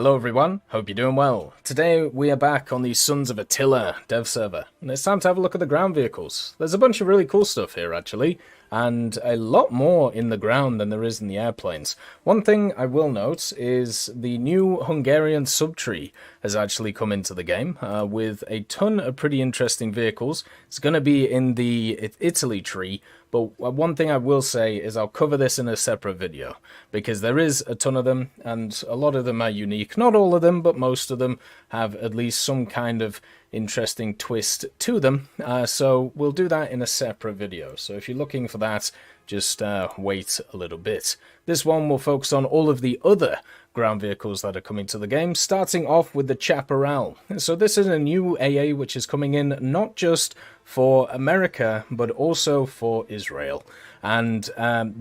Hello everyone, hope you're doing well. Today we are back on the Sons of Attila dev server, and it's time to have a look at the ground vehicles. There's a bunch of really cool stuff here actually, and a lot more in the ground than there is in the airplanes. One thing I will note is the new Hungarian subtree has actually come into the game with a ton of pretty interesting vehicles. It's going to be in the Italy tree, but one thing I will say is I'll cover this in a separate video, because there is a ton of them, and a lot of them are unique. Not all of them, but most of them have at least some kind of interesting twist to them. So we'll do that in a separate video. So if you're looking for that, just wait a little bit. This one will focus on all of the other ground vehicles that are coming to the game, starting off with the Chaparral. So this is a new AA which is coming in not just for America, but also for Israel. And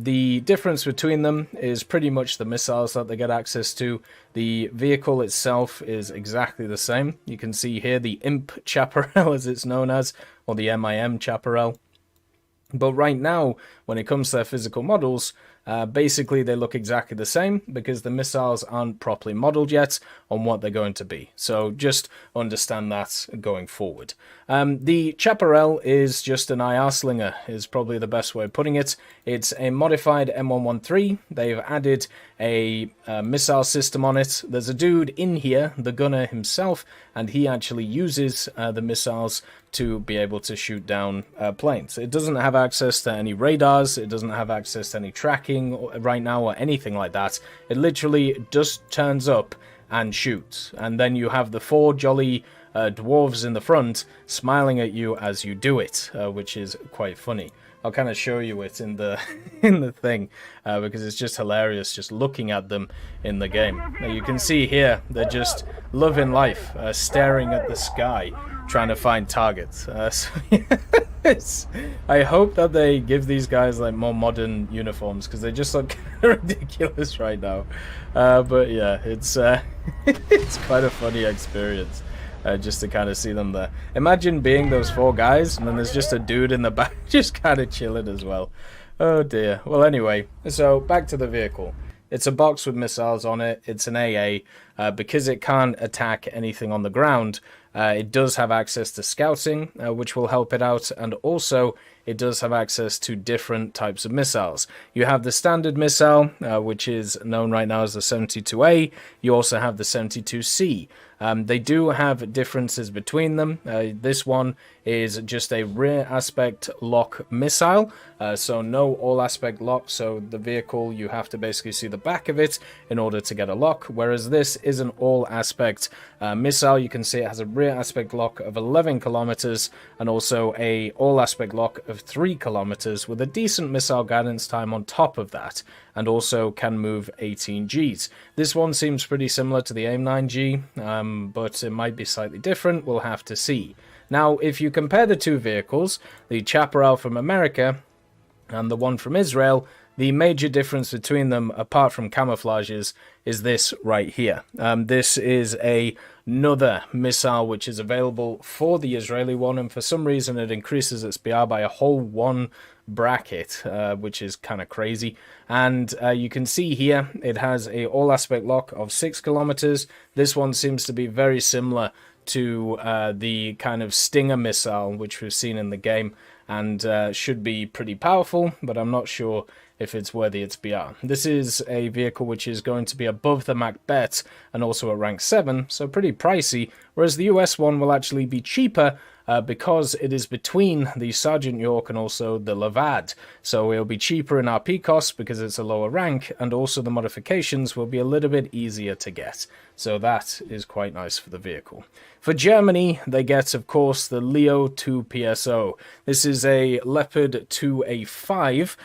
the difference between them is pretty much the missiles that they get access to. The vehicle itself is exactly the same. You can see here the Imp Chaparral, as it's known as, or the MIM Chaparral. But right now, when it comes to their physical models, basically they look exactly the same because the missiles aren't properly modeled yet on what they're going to be. So just understand that going forward. The Chaparral is just an IR slinger, is probably the best way of putting it. It's a modified M113. They've added a missile system on it. There's a dude in here, the gunner himself, and he actually uses the missiles to be able to shoot down planes. It doesn't have access to any radars, it doesn't have access to any tracking right now or anything like that. It literally just turns up and shoots, and then you have the four jolly dwarves in the front smiling at you as you do it, which is quite funny. I'll kind of show you it in the in the thing because it's just hilarious just looking at them in the game. Now you can see here they're just loving life, staring at the sky, trying to find targets. So I hope that they give these guys like more modern uniforms because they just look ridiculous right now. But yeah, it's it's quite a funny experience. Just to kind of see them there. Imagine being those four guys, and then there's just a dude in the back just kind of chilling as well. Oh dear. Well, anyway, so back to the vehicle. It's a box with missiles on it. It's an AA. Because it can't attack anything on the ground, it does have access to scouting, which will help it out, and also it does have access to different types of missiles. You have the standard missile, which is known right now as the 72A. You also have the 72C. They do have differences between them. This one is just a rear aspect lock missile, so no all aspect lock, so the vehicle, you have to basically see the back of it in order to get a lock, whereas this is an all aspect missile. You can see it has a rear aspect lock of 11 kilometers and also a all aspect lock of 3 kilometers with a decent missile guidance time on top of that, and also can move 18 Gs. This one seems pretty similar to the AIM-9G, but it might be slightly different. We'll have to see. Now, if you compare the two vehicles, the Chaparral from America and the one from Israel, the major difference between them, apart from camouflages, is this right here. This is another missile which is available for the Israeli one, and for some reason it increases its BR by a whole 1 bracket, which is kind of crazy. And you can see here it has a all aspect lock of 6 kilometers. This one seems to be very similar to the kind of Stinger missile which we've seen in the game, and should be pretty powerful, but I'm not sure if it's worthy its BR. This is a vehicle which is going to be above the Macbeth and also at rank 7, so pretty pricey, whereas the US one will actually be cheaper because it is between the Sergeant York and also the Leopard. So it'll be cheaper in RP costs because it's a lower rank, and also the modifications will be a little bit easier to get. So that is quite nice for the vehicle. For Germany, they get, of course, the Leo 2 PSO. This is a Leopard 2A5,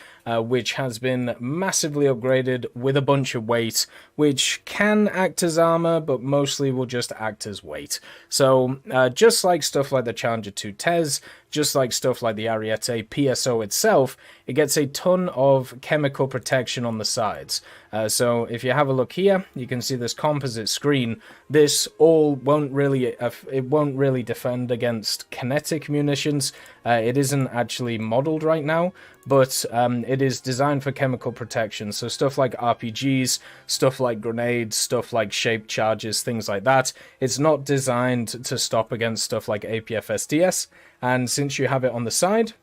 which has been massively upgraded with a bunch of weight, which can act as armor, but mostly will just act as weight. So just like stuff like the Challenger 2 TES, just like stuff like the Ariete PSO itself, it gets a ton of chemical protection on the sides. So if you have a look here, you can see this composite screen, this all won't really defend against kinetic munitions. It isn't actually modeled right now, but it is designed for chemical protection. So stuff like RPGs, stuff like grenades, stuff like shaped charges, things like that. It's not designed to stop against stuff like APFSDS. And since you have it on the side,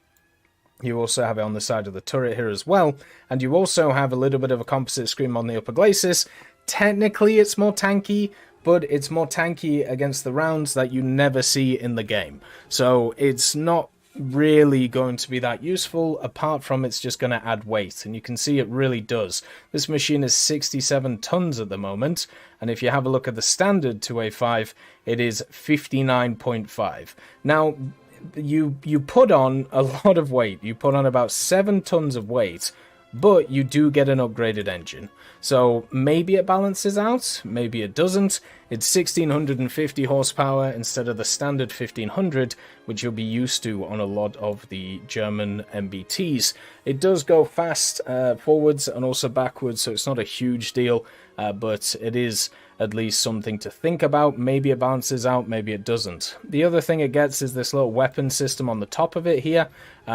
you also have it on the side of the turret here as well, and you also have a little bit of a composite screen on the upper glacis. Technically, it's more tanky, but it's more tanky against the rounds that you never see in the game. So it's not really going to be that useful, apart from it's just going to add weight, and you can see it really does. This machine is 67 tons at the moment, and if you have a look at the standard 2A5, it is 59.5. Now, you put on a lot of weight. You put on about 7 tons of weight, but you do get an upgraded engine. So maybe it balances out, maybe it doesn't. It's 1650 horsepower instead of the standard 1500, which you'll be used to on a lot of the German MBTs. It does go fast forwards and also backwards, so it's not a huge deal, but it is at least something to think about. Maybe it balances out, maybe it doesn't. The other thing it gets is this little weapon system on the top of it here.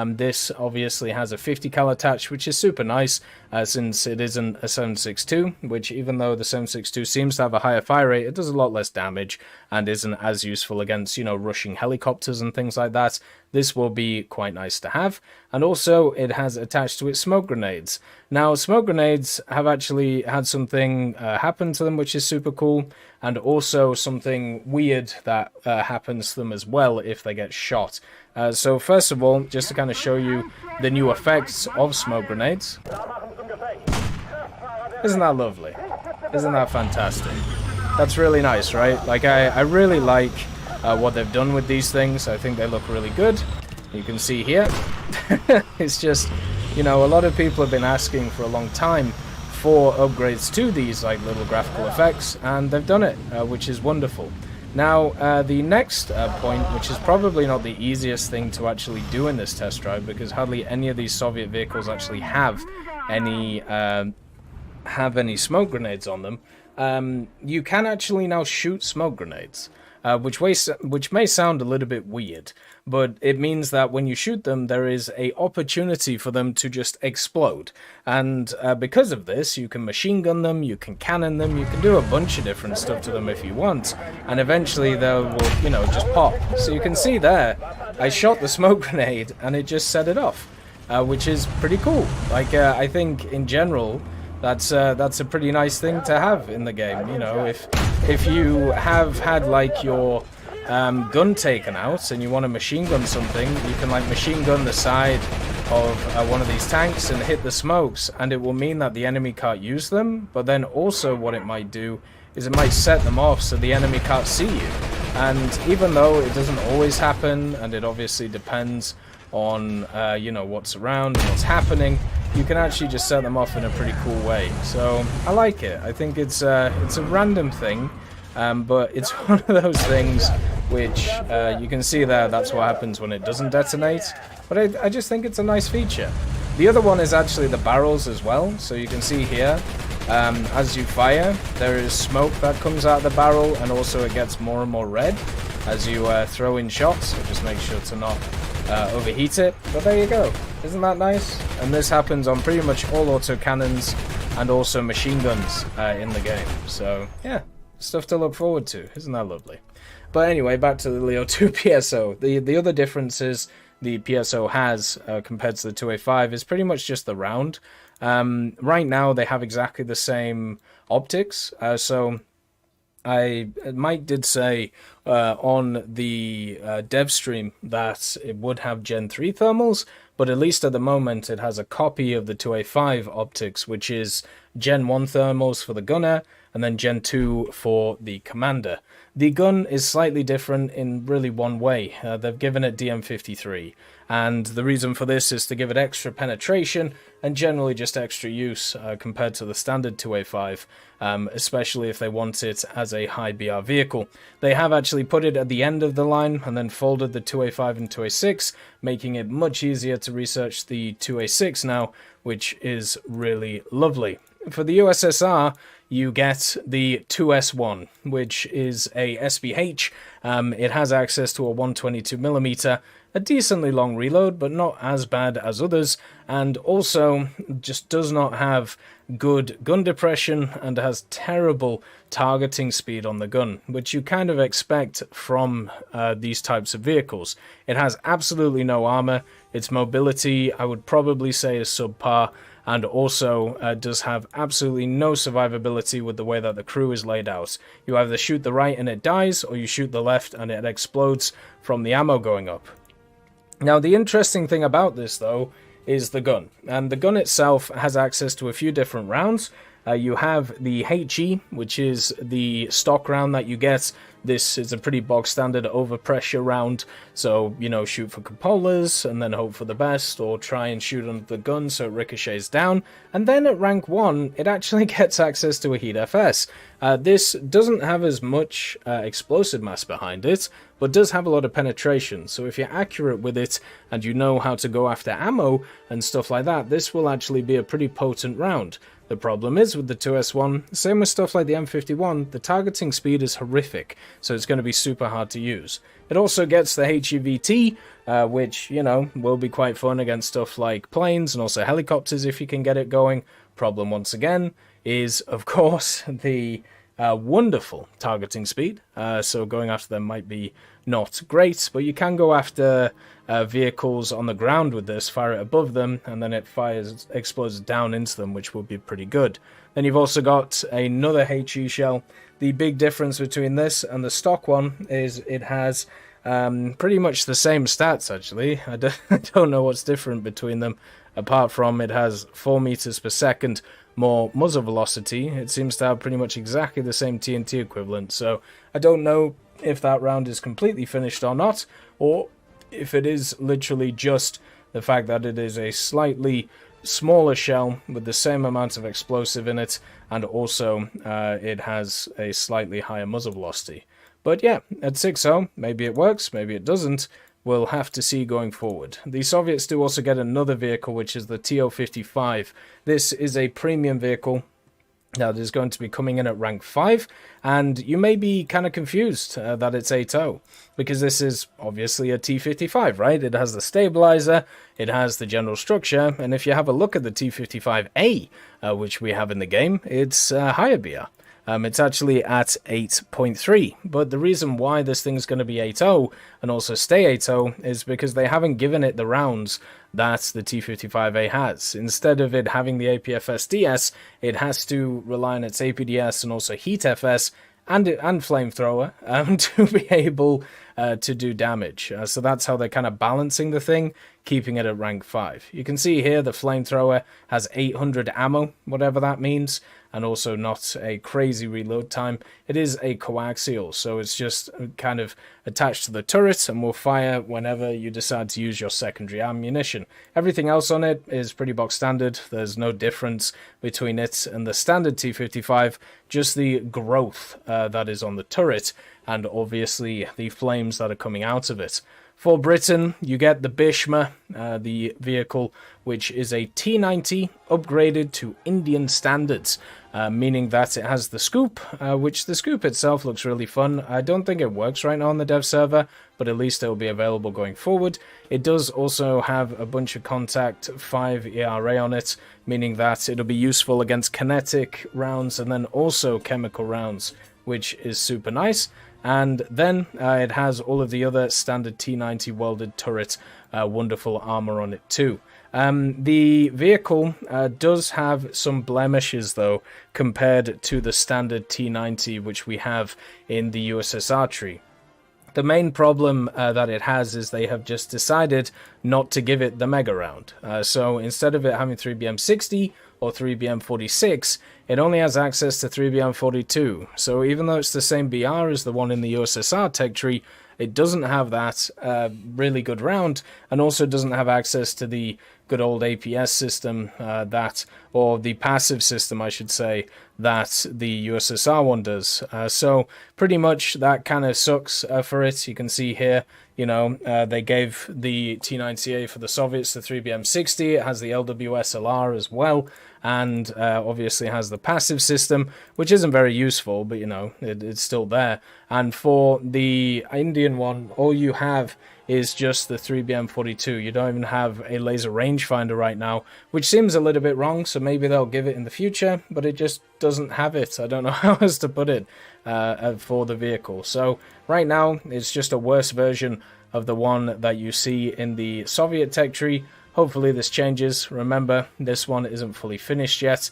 This obviously has a 50 cal attached, which is super nice, since it isn't a 7.62, which even though the 7.62 seems to have a higher fire rate, it does a lot less damage and isn't as useful against, rushing helicopters and things like that. This will be quite nice to have. And also, it has attached to it smoke grenades. Now, smoke grenades have actually had something happen to them, which is super cool, and also something weird that happens to them as well if they get shot. So first of all, just to kind of show you the new effects of smoke grenades. Isn't that lovely? Isn't that fantastic? That's really nice, right? Like, I really like what they've done with these things. I think they look really good. You can see here. It's just, a lot of people have been asking for a long time for upgrades to these like little graphical effects, and they've done it, which is wonderful. Now, the next point, which is probably not the easiest thing to actually do in this test drive, because hardly any of these Soviet vehicles actually have any smoke grenades on them. You can actually now shoot smoke grenades, which may sound a little bit weird, but it means that when you shoot them, there is a opportunity for them to just explode. And because of this, you can machine gun them, you can cannon them, you can do a bunch of different stuff to them if you want, and eventually they will, just pop. So you can see there, I shot the smoke grenade and it just set it off, which is pretty cool. Like, I think in general, that's a pretty nice thing to have in the game. If you have had like your gun taken out and you want to machine gun something, you can like machine gun the side of one of these tanks and hit the smokes, and it will mean that the enemy can't use them. But then also what it might do is it might set them off so the enemy can't see you. And even though it doesn't always happen, and it obviously depends on what's around and what's happening, you can actually just set them off in a pretty cool way. So I like it. I think it's a random thing, but it's one of those things which you can see there. That's what happens when it doesn't detonate. But I just think it's a nice feature. The other one is actually the barrels as well. So you can see here, as you fire, there is smoke that comes out of the barrel, and also it gets more and more red as you throw in shots. So just make sure to not overheat it. But there you go. Isn't that nice? And this happens on pretty much all autocannons and also machine guns in the game. So yeah, stuff to look forward to. Isn't that lovely? But anyway, back to the Leo 2 PSO. The other differences the PSO has compared to the 2A5 is pretty much just the round. Right now they have exactly the same optics. So Mike did say on the dev stream that it would have Gen 3 thermals, but at least at the moment it has a copy of the 2A5 optics, which is Gen 1 thermals for the gunner and then Gen 2 for the commander. The gun is slightly different in really one way. They've given it DM53, and the reason for this is to give it extra penetration and generally just extra use compared to the standard 2A5, especially if they want it as a high BR vehicle. They have actually put it at the end of the line and then folded the 2A5 and 2A6, making it much easier to research the 2A6 now, which is really lovely. For the USSR, you get the 2S1, which is a SBH. It has access to a 122mm, a decently long reload, but not as bad as others, and also just does not have good gun depression and has terrible targeting speed on the gun, which you kind of expect from these types of vehicles. It has absolutely no armor. Its mobility, I would probably say, is subpar, and also does have absolutely no survivability with the way that the crew is laid out. You either shoot the right and it dies, or you shoot the left and it explodes from the ammo going up. Now, the interesting thing about this, though, is the gun. And the gun itself has access to a few different rounds. You have the HE, which is the stock round that you get. This is a pretty bog standard overpressure round, so, you know, shoot for cupolas and then hope for the best, or try and shoot under the gun so it ricochets down. And then at rank 1, it actually gets access to a heat FS. This doesn't have as much explosive mass behind it, but does have a lot of penetration, so if you're accurate with it and you know how to go after ammo and stuff like that, this will actually be a pretty potent round. The problem is with the 2S1, same with stuff like the M51, the targeting speed is horrific, so it's going to be super hard to use. It also gets the HEVT, which, you know, will be quite fun against stuff like planes and also helicopters if you can get it going. Problem, once again, is, of course, the wonderful targeting speed, so going after them might be not great, but you can go after vehicles on the ground with this, fire it above them, and then it explodes down into them, which would be pretty good. Then you've also got another HE shell. The big difference between this and the stock one is it has pretty much the same stats, actually. I don't know what's different between them, apart from it has 4 meters per second more muzzle velocity. It seems to have pretty much exactly the same TNT equivalent, so I don't know if that round is completely finished or not, or if it is literally just the fact that it is a slightly smaller shell with the same amount of explosive in it, and also it has a slightly higher muzzle velocity. But yeah, at 6.0, maybe it works, maybe it doesn't. We'll have to see going forward. The Soviets do also get another vehicle, which is the TO-55. This is a premium vehicle that is going to be coming in at rank 5, and you may be kind of confused that it's 8.0, because this is obviously a T-55, right? It has the stabilizer, it has the general structure, and if you have a look at the T-55A, which we have in the game, it's higher BR. It's actually at 8.3, but the reason why this thing's going to be 8.0 and also stay 8.0 is because they haven't given it the rounds that the T-55A has. Instead of it having the APFS-DS, it has to rely on its APDS and also Heat FS and flamethrower to be able to do damage. So that's how they're kind of balancing the thing, keeping it at rank 5. You can see here the flamethrower has 800 ammo, whatever that means, and also not a crazy reload time. It is a coaxial, so it's just kind of attached to the turret and will fire whenever you decide to use your secondary ammunition. Everything else on it is pretty box standard. There's no difference between it and the standard T-55, just the growth that is on the turret, and obviously the flames that are coming out of it. For Britain, you get the Bishma, the vehicle, which is a T90 upgraded to Indian standards, meaning that it has the scoop, which the scoop itself looks really fun. I don't think it works right now on the dev server, but at least it will be available going forward. It does also have a bunch of contact 5 ERA on it, meaning that it'll be useful against kinetic rounds and then also chemical rounds, which is super nice. And then it has all of the other standard T90 welded turret, wonderful armor on it too. The vehicle does have some blemishes though, compared to the standard T90 which we have in the USSR tree. The main problem that it has is they have just decided not to give it the mega round. So instead of it having 3BM60 or 3BM46, it only has access to 3BM42. So even though it's the same BR as the one in the USSR tech tree, it doesn't have that really good round, and also doesn't have access to the good old APS system or the passive system, I should say, that the USSR one does. So pretty much that kind of sucks for it. You can see here, they gave the T90A for the Soviets the 3BM60. It has the LWSLR as well, and obviously has the passive system, which isn't very useful, but it's still there. And for the Indian one, all you have is just the 3BM42. You don't even have a laser rangefinder right now, which seems a little bit wrong, so maybe they'll give it in the future, but it just doesn't have it. I don't know how else to put it for the vehicle. So right now, it's just a worse version of the one that you see in the Soviet tech tree. Hopefully this changes. Remember, this one isn't fully finished yet,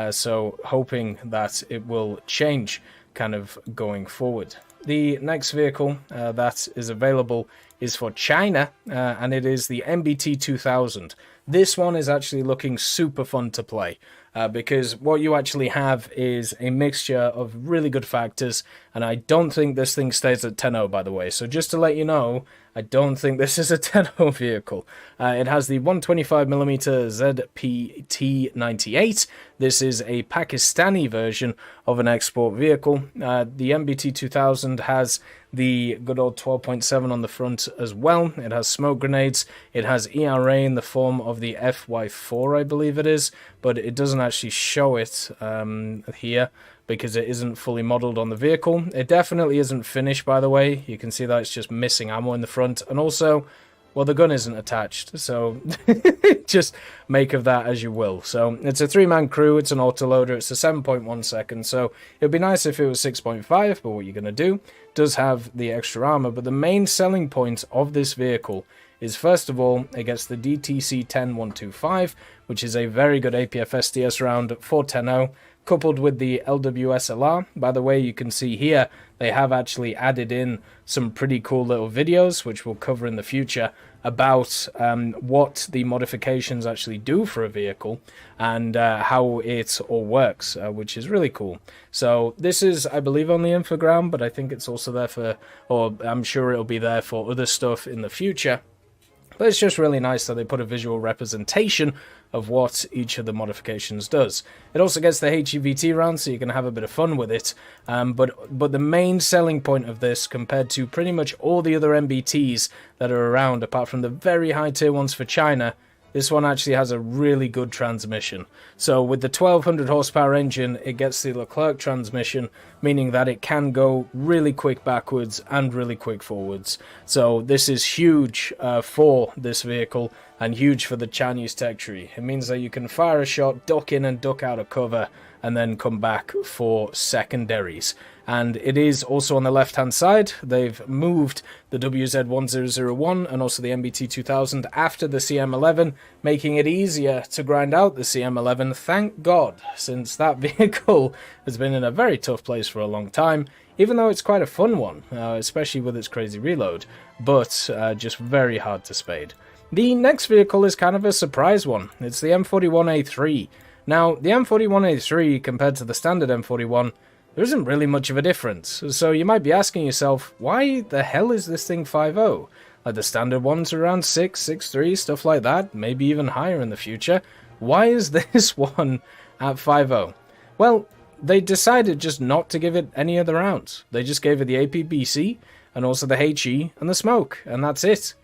so hoping that it will change kind of going forward. The next vehicle that is available is for China, and it is the MBT 2000. This one is actually looking super fun to play, because what you actually have is a mixture of really good factors, and I don't think this thing stays at 10.0, by the way. So just to let you know, I don't think this is a 10.0 vehicle. It has the 125mm ZPT-98. This is a Pakistani version of an export vehicle. The MBT 2000 has the good old 12.7 on the front as well. It has smoke grenades. It has ERA in the form of the FY4, I believe it is, but it doesn't actually show it here because it isn't fully modeled on the vehicle. It definitely isn't finished, by the way. You can see that it's just missing ammo in the front, and also, well, the gun isn't attached, so just make of that as you will. So it's a 3-man crew, it's an autoloader, it's a 7.1 second, so it would be nice if it was 6.5, but what you're going to do, it does have the extra armor. But the main selling point of this vehicle is, first of all, it gets the DTC-10-125, which is a very good APF SDS round for 10.0, coupled with the LWSLR. By the way, you can see here they have actually added in some pretty cool little videos, which we'll cover in the future, about what the modifications actually do for a vehicle and how it all works, which is really cool. So this is, I believe, only in for ground, but I think it's also there for, or I'm sure it'll be there for other stuff in the future. But it's just really nice that they put a visual representation of what each of the modifications does. It also gets the HEVT round, so you can have a bit of fun with it. But the main selling point of this, compared to pretty much all the other MBTs that are around, apart from the very high tier ones for China, this one actually has a really good transmission. So with the 1200 horsepower engine, it gets the Leclerc transmission, meaning that it can go really quick backwards and really quick forwards. So this is huge for this vehicle and huge for the Chinese tech tree. It means that you can fire a shot, duck in and duck out of cover, and then come back for secondaries. And it is also on the left-hand side. They've moved the WZ1001 and also the MBT 2000 after the CM11, making it easier to grind out the CM11. Thank God, since that vehicle has been in a very tough place for a long time, even though it's quite a fun one, especially with its crazy reload, but just very hard to spade. The next vehicle is kind of a surprise one. It's the M41A3. Now, the M41A3 compared to the standard M41, there isn't really much of a difference. So you might be asking yourself, why the hell is this thing 5.0? Like the standard ones are around 6, 6.3, stuff like that, maybe even higher in the future. Why is this one at 5.0? Well, they decided just not to give it any other rounds. They just gave it the APBC and also the HE and the smoke, and that's it.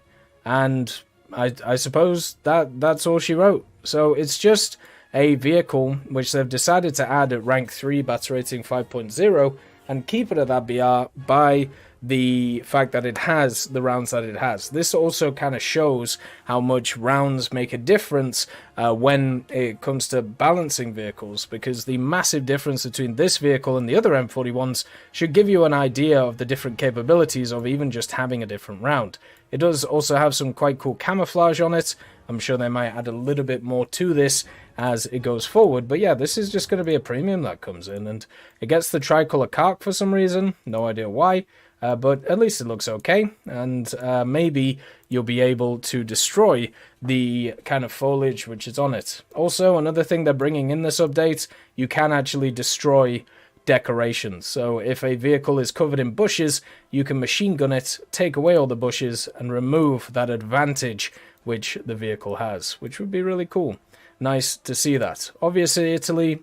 And I suppose that's all she wrote. So it's just a vehicle which they've decided to add at rank 3 battle rating 5.0 and keep it at that BR by the fact that it has the rounds that it has. This also kind of shows how much rounds make a difference when it comes to balancing vehicles, because the massive difference between this vehicle and the other M41s should give you an idea of the different capabilities of even just having a different round. It does also have some quite cool camouflage on it. I'm sure they might add a little bit more to this as it goes forward. But yeah, this is just going to be a premium that comes in. And it gets the tricolor carc for some reason. No idea why. But at least it looks okay. And maybe you'll be able to destroy the kind of foliage which is on it. Also, another thing they're bringing in this update, you can actually destroy decorations. So if a vehicle is covered in bushes, you can machine gun it, take away all the bushes, and remove that advantage which the vehicle has, which would be really cool. Nice to see that. Obviously, Italy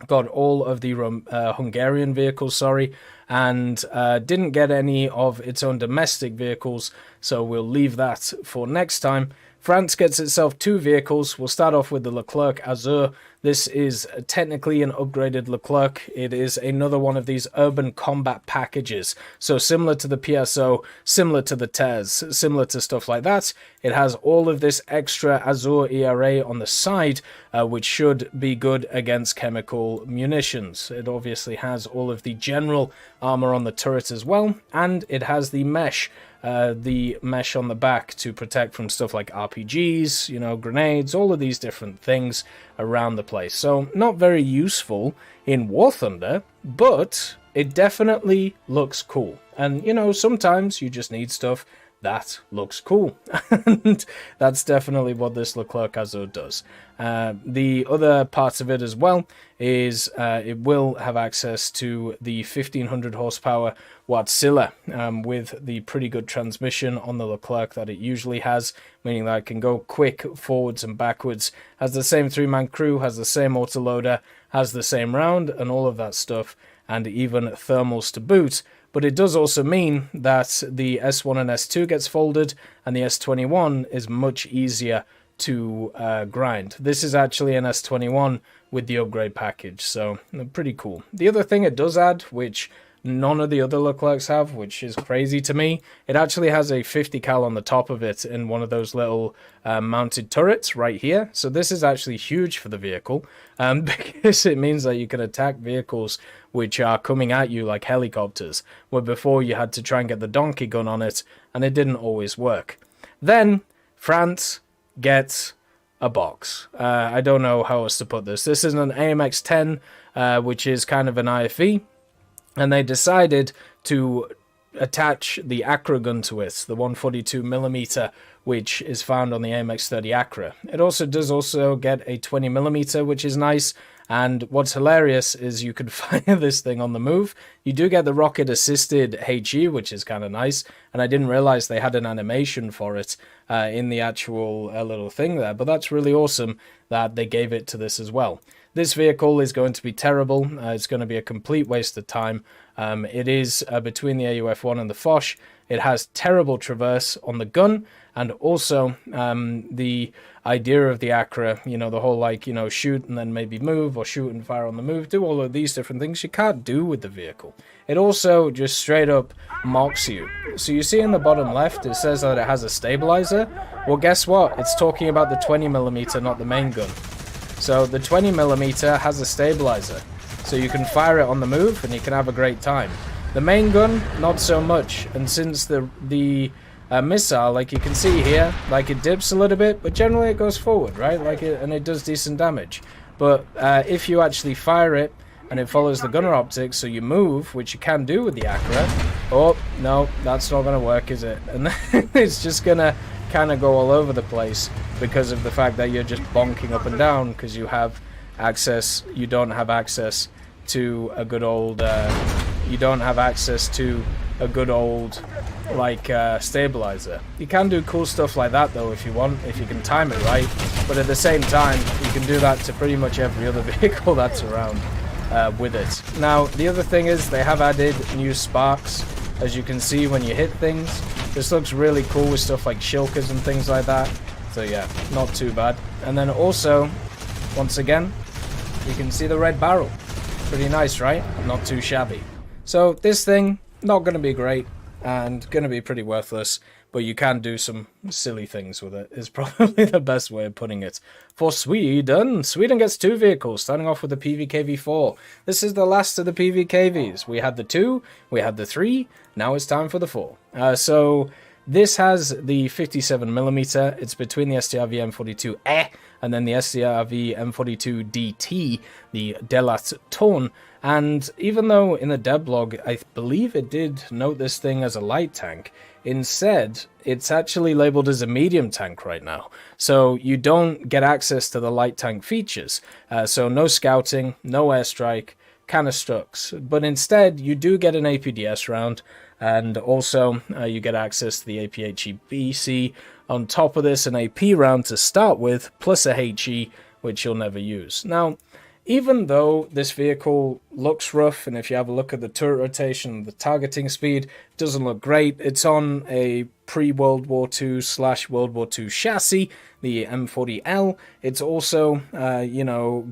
got all of the Hungarian vehicles, sorry, and didn't get any of its own domestic vehicles, so we'll leave that for next time. France gets itself 2 vehicles. We'll start off with the Leclerc Azure. This is technically an upgraded Leclerc. It is another one of these urban combat packages. So similar to the PSO, similar to the TES, similar to stuff like that. It has all of this extra Azure ERA on the side, which should be good against chemical munitions. It obviously has all of the general armor on the turret as well, and it has the mesh on the back to protect from stuff like RPGs, you know, grenades, all of these different things around the place. So not very useful in War Thunder, but it definitely looks cool. And, you know, sometimes you just need stuff that looks cool. And that's definitely what this Leclerc Azure does. The other parts of it as well is it will have access to the 1500 horsepower Attila with the pretty good transmission on the Leclerc that it usually has, meaning that it can go quick forwards and backwards, has the same 3-man crew, has the same autoloader, has the same round and all of that stuff, and even thermals to boot. But it does also mean that the S1 and S2 gets folded, and the S21 is much easier to grind. This is actually an S21 with the upgrade package, so pretty cool. The other thing it does add, which none of the other Leclercs have, which is crazy to me, it actually has a 50 cal on the top of it in one of those little mounted turrets right here. So this is actually huge for the vehicle, because it means that you can attack vehicles which are coming at you like helicopters, where before you had to try and get the donkey gun on it, and it didn't always work. Then France gets a box. I don't know how else to put this. This is an AMX-10, which is kind of an IFE, and they decided to attach the Acura gun to it, the 142mm, which is found on the AMX-30 Acura. It also does get a 20mm, which is nice. And what's hilarious is you could fire this thing on the move. You do get the rocket-assisted HE, which is kind of nice. And I didn't realize they had an animation for it in the actual little thing there. But that's really awesome that they gave it to this as well. This vehicle is going to be terrible. It's going to be a complete waste of time. It is between the AUF-1 and the Foch. It has terrible traverse on the gun, and also the idea of the Acura, you know, the whole, like, you know, shoot and then maybe move, or shoot and fire on the move, do all of these different things you can't do with the vehicle. It also just straight up mocks you. So you see in the bottom left, it says that it has a stabilizer. Well, guess what? It's talking about the 20mm, not the main gun. So the 20mm has a stabilizer, so you can fire it on the move and you can have a great time. The main gun, not so much, and since the missile, like you can see here, like it dips a little bit, but generally it goes forward, right? And it does decent damage. But if you actually fire it and it follows the gunner optics, so you move, which you can do with the Acura. Oh no, that's not gonna work, is it? And it's just gonna kind of go all over the place because of the fact that you're just bonking up and down because you have access. You don't have access to a good old. You don't have access to a good old stabilizer. You can do cool stuff like that though if you want, if you can time it right. But at the same time, you can do that to pretty much every other vehicle that's around with it. Now the other thing is they have added new sparks, as you can see when you hit things. This looks really cool with stuff like shilkers and things like that. So yeah, not too bad. And then also, once again, you can see the red barrel. Pretty nice, right? Not too shabby. So this thing, not going to be great and going to be pretty worthless, but you can do some silly things with it, is probably the best way of putting it. For Sweden, Sweden gets 2 vehicles, starting off with the PVKV IV. This is the last of the PVKVs. We had the 2, we had the 3, now it's time for the 4. So this has the 57mm. It's between the STRV M42E and then the STRV M42 DT, the Delat Ton. And even though in the devlog, I believe it did note this thing as a light tank, instead, it's actually labeled as a medium tank right now. So you don't get access to the light tank features. So no scouting, no airstrike, canistructs. But instead, you do get an APDS round. And also, you get access to the APHEBC. On top of this, an AP round to start with, plus a HE, which you'll never use. Now, even though this vehicle looks rough, and if you have a look at the turret rotation, the targeting speed, it doesn't look great. It's on a pre-World War II / World War II chassis, the M40L. It's also,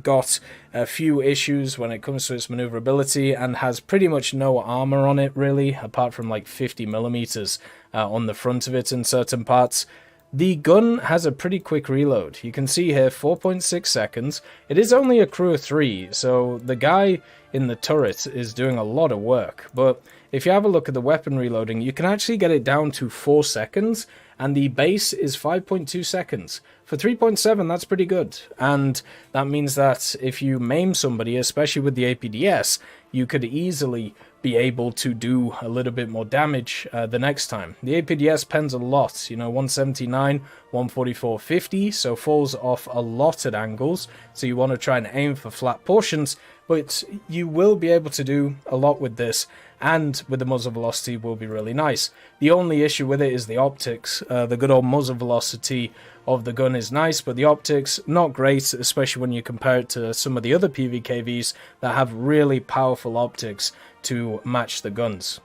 got a few issues when it comes to its maneuverability and has pretty much no armor on it, really, apart from like 50 millimeters on the front of it in certain parts. The gun has a pretty quick reload. You can see here 4.6 seconds. It is only a crew of 3, so the guy in the turret is doing a lot of work. But if you have a look at the weapon reloading, you can actually get it down to 4 seconds, and the base is 5.2 seconds. For 3.7, that's pretty good. And that means that if you maim somebody, especially with the APDS, you could easily be able to do a little bit more damage the next time. The APDS pens a lot, 179, 144, 50, so falls off a lot at angles, so you want to try and aim for flat portions, but you will be able to do a lot with this, and with the muzzle velocity will be really nice. The only issue with it is the optics. The good old muzzle velocity of the gun is nice, but the optics, not great, especially when you compare it to some of the other PVKVs that have really powerful optics to match the guns.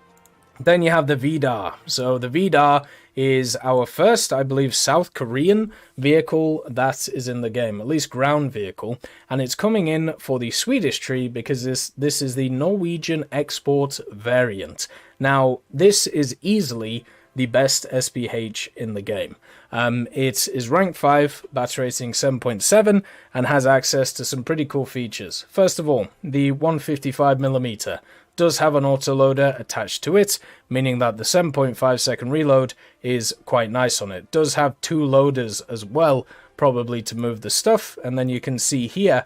Then you have the Vida. So the Vida is our first, I believe, South Korean vehicle that is in the game, at least ground vehicle, and it's coming in for the Swedish tree because this is the Norwegian export variant. Now, this is easily the best SPH in the game. It is rank 5, battery rating 7.7, and has access to some pretty cool features. First of all, the 155mm does have an autoloader attached to it, meaning that the 7.5 second reload is quite nice on it. Does have 2 loaders as well, probably to move the stuff, and then you can see here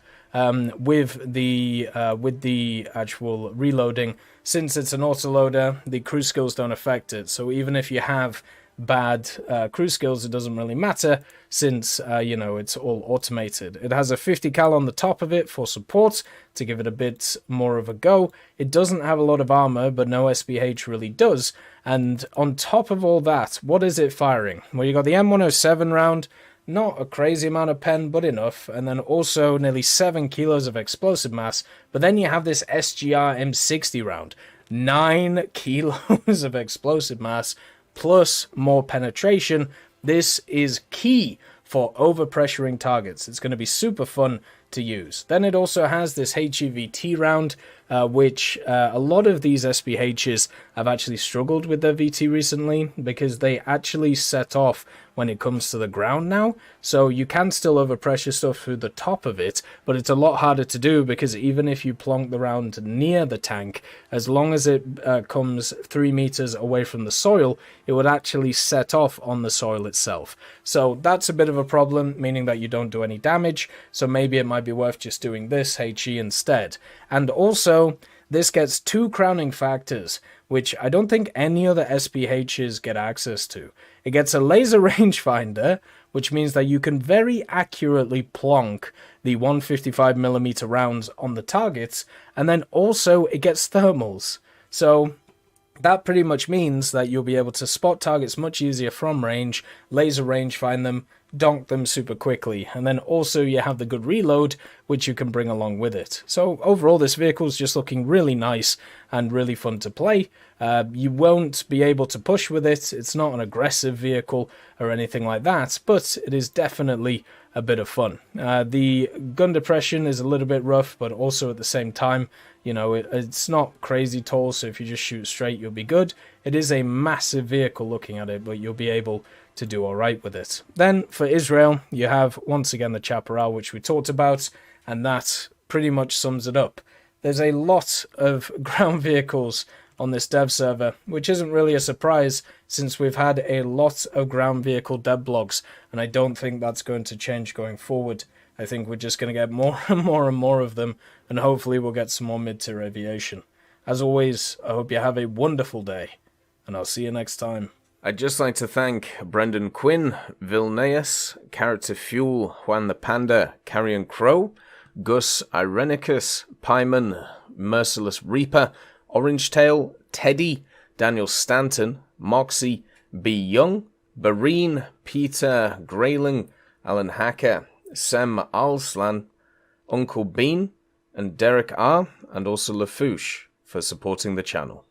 with the actual reloading, since it's an autoloader, the cruise skills don't affect it. So even if you have bad cruise skills, it doesn't really matter, since it's all automated. It has a 50 cal on the top of it for support to give it a bit more of a go. It doesn't have a lot of armor, but no SPH really does. And on top of all that, what is it firing? Well, you got the M107 round, not a crazy amount of pen, but enough, and then also nearly 7 kilos of explosive mass. But then you have this SGR M60 round, 9 kilos of explosive mass, plus more penetration. This is key for overpressuring targets. It's going to be super fun to use. Then it also has this HEVT round, which a lot of these SPHs have actually struggled with their VT recently because they actually set off when it comes to the ground now. So you can still overpressure stuff through the top of it, but it's a lot harder to do because even if you plonk the round near the tank, as long as it comes 3 meters away from the soil, it would actually set off on the soil itself. So that's a bit of a problem, meaning that you don't do any damage. So maybe it might be worth just doing this HE instead. And also, this gets 2 crowning factors, which I don't think any other SPHs get access to. It gets a laser rangefinder, which means that you can very accurately plonk the 155mm rounds on the targets, and then also it gets thermals. So that pretty much means that you'll be able to spot targets much easier from range, laser range find them, donk them super quickly, and then also you have the good reload, which you can bring along with it. So overall, this vehicle is just looking really nice and really fun to play. You won't be able to push with it. It's not an aggressive vehicle or anything like that, but it is definitely a bit of fun. The gun depression is a little bit rough, but also at the same time, it's not crazy tall, so if you just shoot straight, you'll be good. It is a massive vehicle looking at it, but you'll be able to do all right with it. Then for Israel, you have once again the Chaparral, which we talked about, and that pretty much sums it up. There's a lot of ground vehicles on this dev server, which isn't really a surprise since we've had a lot of ground vehicle dev blogs, and I don't think that's going to change going forward. I think we're just going to get more and more and more of them, and hopefully we'll get some more mid-tier aviation. As always, I hope you have a wonderful day, and I'll see you next time. I'd just like to thank Brendan Quinn, Vilneus, Character Fuel, Juan the Panda, Carrion Crow, Gus Irenicus, Pyman, Merciless Reaper, Orange Tail, Teddy, Daniel Stanton, Moxie, B. Young, Bareen, Peter Grayling, Alan Hacker, Sem Alslan, Uncle Bean, and Derek R., and also Lafouche for supporting the channel.